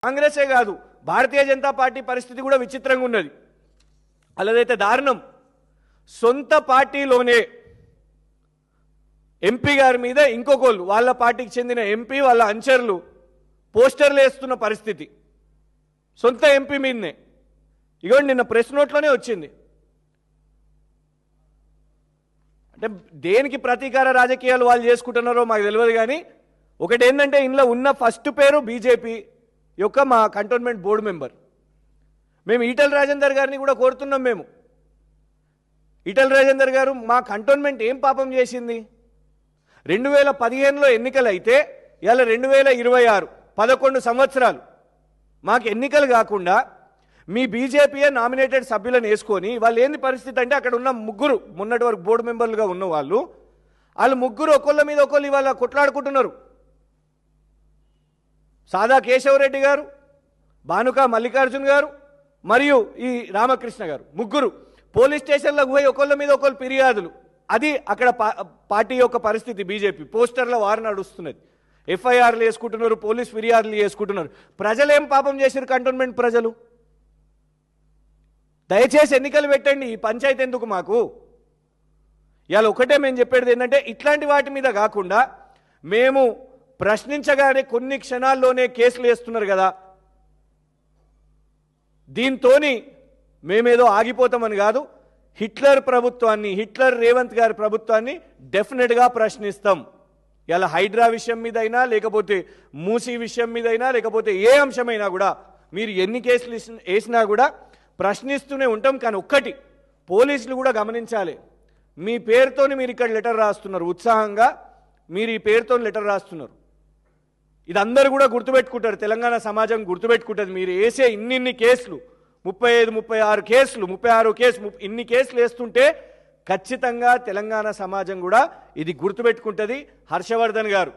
కాంగ్రెసే కాదు భారతీయ జనతా పార్టీ పరిస్థితి కూడా విచిత్రంగా ఉన్నది. అలాదైతే దారుణం, సొంత పార్టీలోనే ఎంపీ గారి మీద ఇంకొకళ్ళు వాళ్ళ పార్టీకి చెందిన ఎంపీ వాళ్ళ అంచర్లు పోస్టర్లు వేస్తున్న పరిస్థితి సొంత ఎంపీ మీదనే. ఇగోండి నిన్న ప్రెస్ నోట్లోనే వచ్చింది. అంటే దేనికి ప్రతీకార రాజకీయాలు వాళ్ళు చేసుకుంటున్నారో మాకు తెలియదు. కానీ ఒకటి ఏంటంటే ఇందులో ఉన్న ఫస్ట్ పేరు బీజేపీ యొక్క మా కంటోన్మెంట్ బోర్డు మెంబర్. మేము ఈటల రాజేందర్ గారిని కూడా కోరుతున్నాం. మేము ఈటల రాజేందర్ గారు మా కంటోన్మెంట్ ఏం పాపం చేసింది? 2015లో ఎన్నికలు అయితే ఇవాళ 2026 11 సంవత్సరాలు మాకు ఎన్నికలు కాకుండా మీ బీజేపీయే నామినేటెడ్ సభ్యులను వేసుకొని వాళ్ళు ఏంది పరిస్థితి అంటే అక్కడ ఉన్న ముగ్గురు మొన్నటి వరకు బోర్డు మెంబర్లుగా ఉన్న వాళ్ళు ముగ్గురు ఒకళ్ళ మీద ఒకళ్ళు ఇవాళ కొట్లాడుకుంటున్నారు. సాదా కేశవరెడ్డి గారు, భానుకా మల్లికార్జున్ గారు మరియు ఈ రామకృష్ణ గారు ముగ్గురు పోలీస్ స్టేషన్లకు పోయి ఒకళ్ళ మీద ఒకళ్ళు ఫిర్యాదులు. అది అక్కడ పార్టీ యొక్క పరిస్థితి. బీజేపీ పోస్టర్ల వారు నడుస్తున్నది, ఎఫ్ఐఆర్లు వేసుకుంటున్నారు, పోలీస్ ఫిర్యాదులు చేసుకుంటున్నారు. ప్రజలు ఏం పాపం చేశారు? కంటోన్మెంట్ ప్రజలు దయచేసి ఎన్నికలు పెట్టండి. ఈ పంచాయతీ ఎందుకు మాకు? ఇవాళ ఒకటే మేము చెప్పేది ఏంటంటే ఇట్లాంటి వాటి మీద కాకుండా మేము ప్రశ్నించగానే కొన్ని క్షణాల్లోనే కేసులు వేస్తున్నారు కదా, దీంతో మేమేదో ఆగిపోతామని కాదు. హిట్లర్ ప్రభుత్వాన్ని, హిట్లర్ రేవంత్ గారి ప్రభుత్వాన్ని డెఫినెట్గా ప్రశ్నిస్తాం. ఇలా హైడ్రా విషయం మీదైనా, లేకపోతే మూసీ విషయం మీదైనా, లేకపోతే ఏ అంశమైనా కూడా మీరు ఎన్ని కేసులు వేసినా కూడా ప్రశ్నిస్తూనే ఉంటాం. కానీ ఒక్కటి పోలీసులు కూడా గమనించాలి, మీ పేరుతోని మీరు ఇక్కడ లెటర్ రాస్తున్నారు, ఉత్సాహంగా మీరు ఈ పేరుతో లెటర్ రాస్తున్నారు. ఇది అందరూ కూడా గుర్తుపెట్టుకుంటారు, తెలంగాణ సమాజం గుర్తుపెట్టుకుంటుంది. మీరు వేసే ఇన్ని కేసులు 35, 36 కేసులు, 36 కేసు ఇన్ని కేసులు వేస్తుంటే ఖచ్చితంగా తెలంగాణ సమాజం కూడా ఇది గుర్తుపెట్టుకుంటుంది. హర్షవర్ధన్ గారు